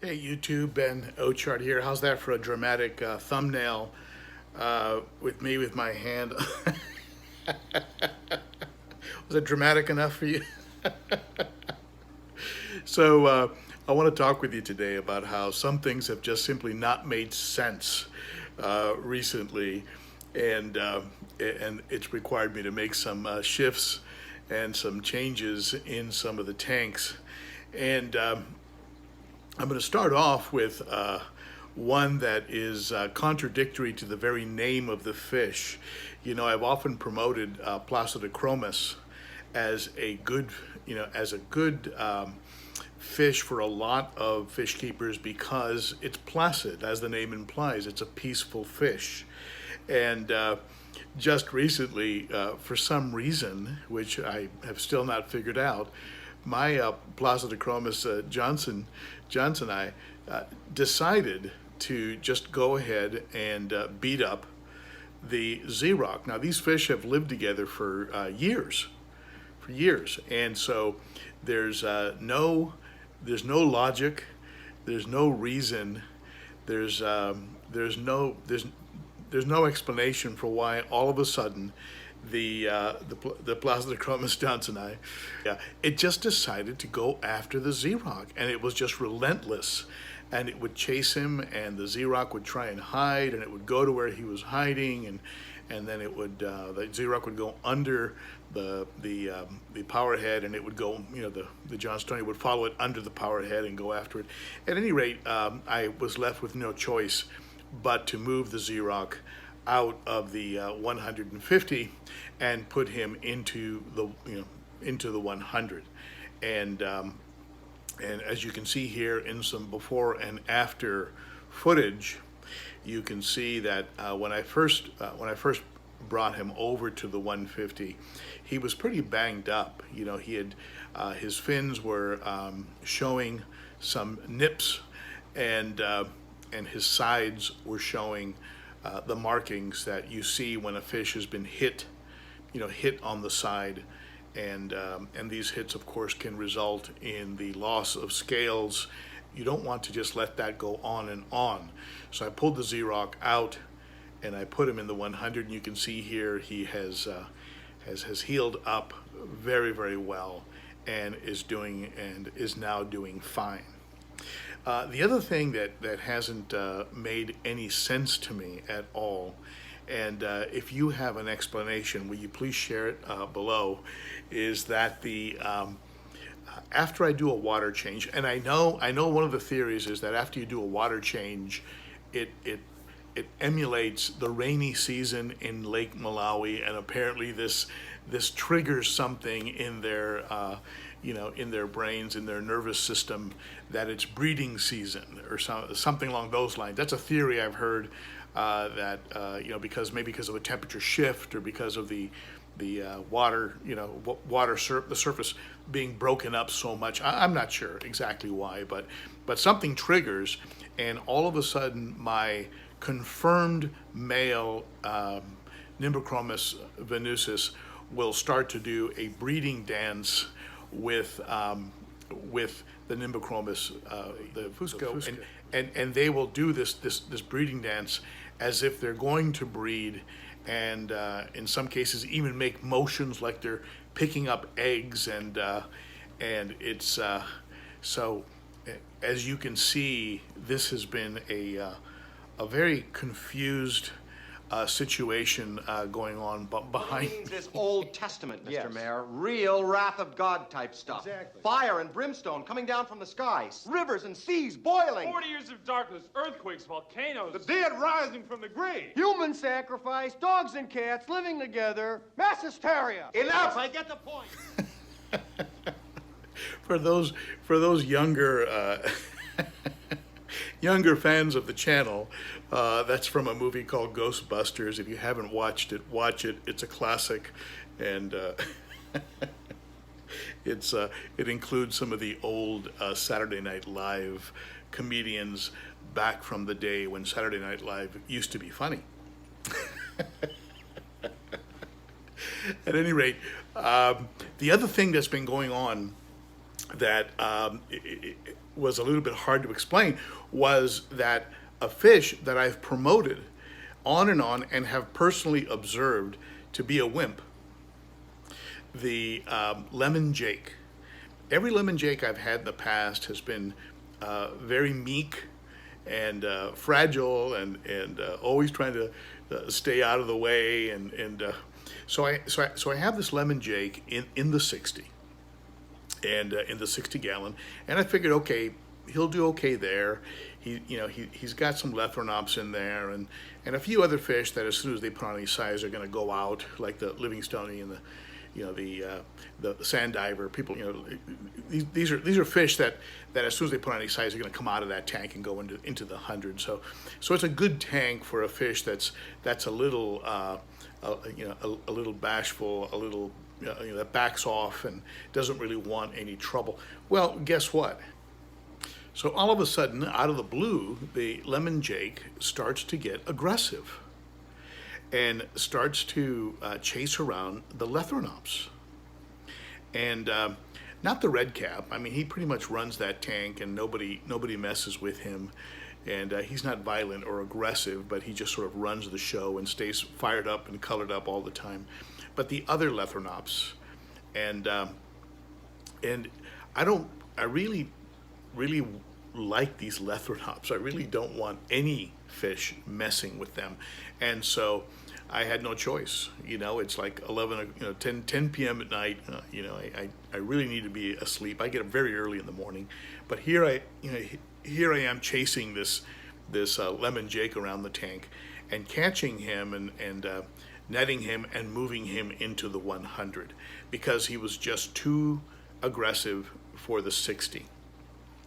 Hey YouTube, Ben Ochart here. How's that for a dramatic thumbnail with me with my hand? Was it dramatic enough for you? So I want to talk with you today about how some things have just simply not made sense recently, and it's required me to make some shifts and some changes in some of the tanks. And I'm going to start off with one that is contradictory to the very name of the fish. You know, I've often promoted Placidochromis as a good, fish for a lot of fish keepers because it's placid, as the name implies. It's a peaceful fish, and just recently, for some reason, which I have still not figured out, my Placidochromis Johnson I decided to just go ahead and beat up the Z-Rock. Now these fish have lived together for years, and so there's there's no logic, there's no reason, there's no explanation for why all of a sudden the Placidochromis johnsoni, it just decided to go after the Z-Rock, and it was just relentless. And it would chase him, and the Z-Rock would try and hide, and it would go to where he was hiding, and then it would the Z-Rock would go under the power head, and it would go, the Johnstonian would follow it under the power head and go after it. At any rate, I was left with no choice but to move the Z-Rock out of the 150 and put him into the 100, and as you can see here in some before and after footage, you can see that when I first brought him over to the 150, he was pretty banged up. You know, he had his fins were showing some nips, and his sides were showing the markings that you see when a fish has been hit on the side, and these hits, of course, can result in the loss of scales. You don't want to just let that go on and on. So I pulled the Z-Rock out, and I put him in the 100, and you can see here he has healed up very, very well, and is now doing fine. The other thing that hasn't made any sense to me at all, and if you have an explanation, will you please share it below, is that after I do a water change, and I know one of the theories is that after you do a water change, it emulates the rainy season in Lake Malawi, and apparently this triggers something in their in their brains, in their nervous system, that it's breeding season or something along those lines. That's a theory I've heard, that because of a temperature shift, or because of the water, the surface being broken up so much. I'm not sure exactly why, but something triggers, and all of a sudden my confirmed male Nimbochromis venusis will start to do a breeding dance with the Nimbochromis, the Fusco, and they will do this breeding dance as if they're going to breed, and in some cases even make motions like they're picking up eggs, and it's so as you can see, this has been a very confused situation going on behind this Old Testament, Mr. Yes. Mayor. Real wrath of God type stuff. Exactly. Fire and brimstone coming down from the skies. Rivers and seas boiling. 40 years of darkness, earthquakes, volcanoes. The dead rising from the grave. Human sacrifice, dogs and cats living together, mass hysteria. Enough! I get the point. for those younger younger fans of the channel, that's from a movie called Ghostbusters. If you haven't watched it, watch it. It's a classic, and it includes some of the old Saturday Night Live comedians back from the day when Saturday Night Live used to be funny. At any rate, the other thing that's been going on that was a little bit hard to explain was that a fish that I've promoted on and have personally observed to be a wimp, the lemon jake. Every lemon jake I've had in the past has been very meek and fragile and always trying to stay out of the way. So I have this lemon jake in the 60 and in the 60 gallon, and I figured, okay, he'll do okay there. He's got some Lethrinops in there and a few other fish that as soon as they put on any size are going to go out, like the Livingstone and the sand diver. People, these are fish that as soon as they put on any size are going to come out of that tank and go into the 100. So it's a good tank for a fish that's a little a little bashful, a little that backs off and doesn't really want any trouble. Well, guess what? So all of a sudden, out of the blue, the lemon jake starts to get aggressive and starts to chase around the Lethrinops. And not the red cap. I mean, he pretty much runs that tank and nobody messes with him. And he's not violent or aggressive, but he just sort of runs the show and stays fired up and colored up all the time. But the other Lethrinops, and I really like these Lethrinops. I really don't want any fish messing with them. And so I had no choice. It's like 10 p.m. at night. I really need to be asleep. I get up very early in the morning. But here I am chasing this lemon jake around the tank and catching him and netting him and moving him into the 100 because he was just too aggressive for the 60.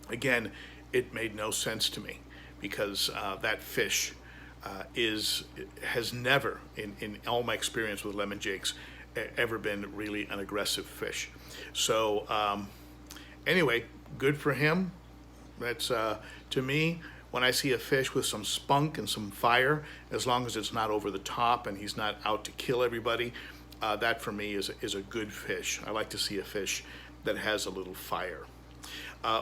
Again, it made no sense to me because that fish has never, in all my experience with lemon jakes, ever been really an aggressive fish. So anyway, good for him. That's to me, when I see a fish with some spunk and some fire, as long as it's not over the top and he's not out to kill everybody, that for me is a good fish. I like to see a fish that has a little fire.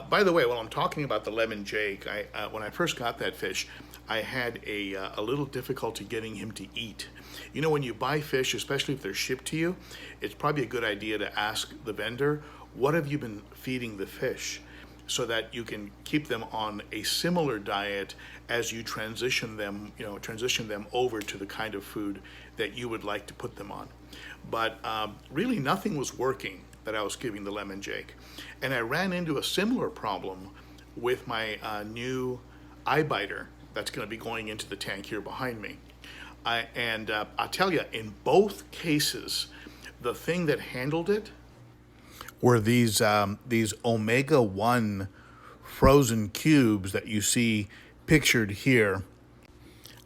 By the way, while I'm talking about the lemon jake, when I first got that fish, I had a little difficulty getting him to eat. When you buy fish, especially if they're shipped to you, it's probably a good idea to ask the vendor, what have you been feeding the fish? So that you can keep them on a similar diet as you transition them over to the kind of food that you would like to put them on. But really nothing was working that I was giving the lemon jake. And I ran into a similar problem with my new eye biter that's going to be going into the tank here behind me. I'll tell you, in both cases, the thing that handled it were these omega-1 frozen cubes that you see pictured here.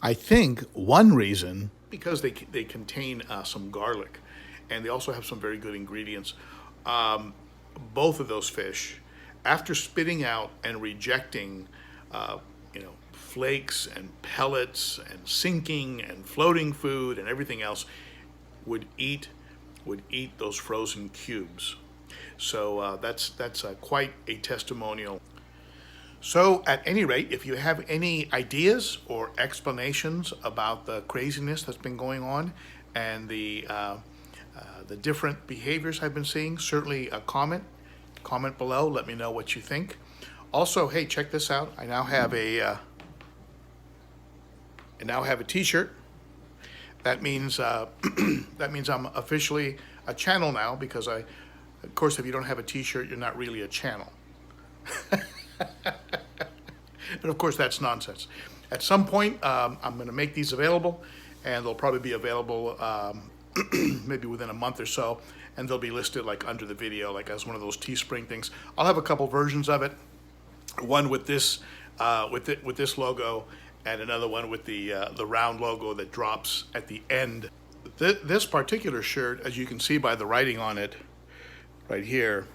I think one reason, because they contain some garlic, and they also have some very good ingredients. Both of those fish, after spitting out and rejecting, flakes and pellets and sinking and floating food and everything else, would eat those frozen cubes. So that's quite a testimonial. So at any rate, if you have any ideas or explanations about the craziness that's been going on and the different behaviors I've been seeing, certainly comment below. Let me know what you think. Also, hey, check this out. I now have a T-shirt. That means I'm officially a channel now because of course, if you don't have a T-shirt, you're not really a channel. And of course, that's nonsense. At some point, I'm going to make these available, and they'll probably be available maybe within a month or so, and they'll be listed like under the video, like as one of those Teespring things. I'll have a couple versions of it. One with this with this logo, and another one with the round logo that drops at the end. This particular shirt, as you can see by the writing on it, right here,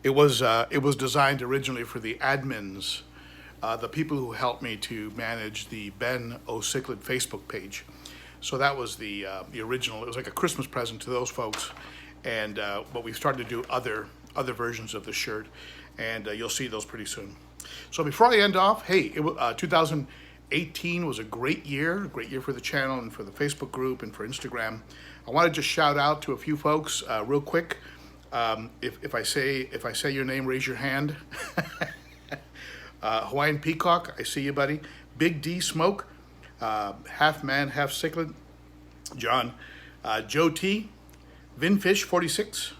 it was designed originally for the admins, the people who helped me to manage the ben.o.cichlid Facebook page. So that was the original. It was like a Christmas present to those folks, and but we've started to do other other versions of the shirt, and you'll see those pretty soon. So before I end off, hey, 2018 was a great year for the channel and for the Facebook group and for Instagram. I want to just shout out to a few folks real quick. If I say your name, raise your hand. Hawaiian Peacock, I see you, buddy. Big D Smoke, half man, half cichlid. John, Joe T, Vinfish 46,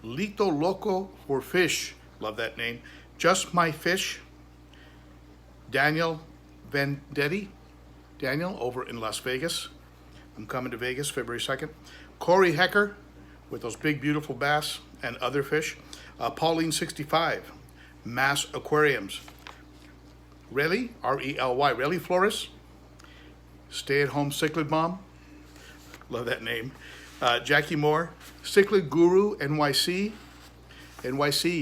Lito Loco for Fish, love that name. Just My Fish, Daniel Vendetti, Daniel over in Las Vegas. I'm coming to Vegas February 2nd. Corey Hecker with those big beautiful bass and other fish. Pauline 65, Mass Aquariums. Relly, R-E-L-Y, Relly Flores, Stay at Home Cichlid Mom, love that name. Jackie Moore, Cichlid Guru NYC,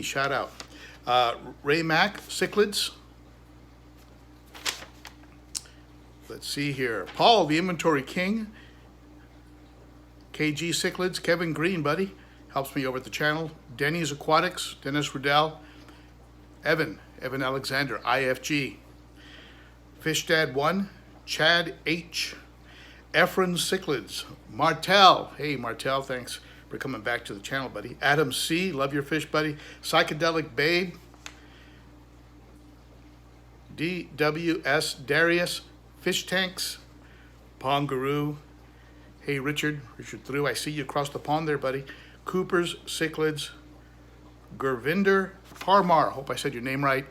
shout out. Ray Mack, Cichlids. Let's see here. Paul, the Inventory King. KG Cichlids, Kevin Green, buddy, helps me over at the channel. Denny's Aquatics, Dennis Riddell. Evan Alexander, IFG. Fish Dad 1, Chad H. Efren Cichlids, Martel. Hey, Martel, thanks for coming back to the channel, buddy. Adam C., love your fish, buddy. Psychedelic Babe. DWS Darius, Fish Tanks. Pongaroo. Hey, Richard Thru, I see you across the pond there, buddy. Cooper's Cichlids. Gurvinder Parmar, hope I said your name right.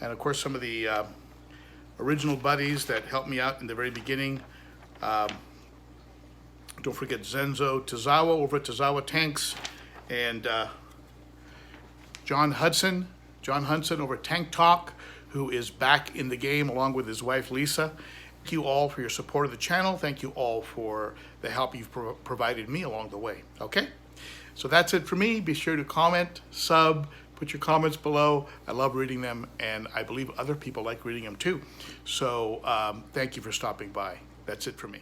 And of course, some of the original buddies that helped me out in the very beginning. Don't forget Zenzo Tazawa over at Tazawa Tanks, and John Hudson over at Tank Talk, who is back in the game along with his wife Lisa. Thank you all for your support of the channel. Thank you all for the help you've provided me along the way. Okay, so that's it for me. Be sure to comment, sub, put your comments below. I love reading them, and I believe other people like reading them too. So thank you for stopping by. That's it for me.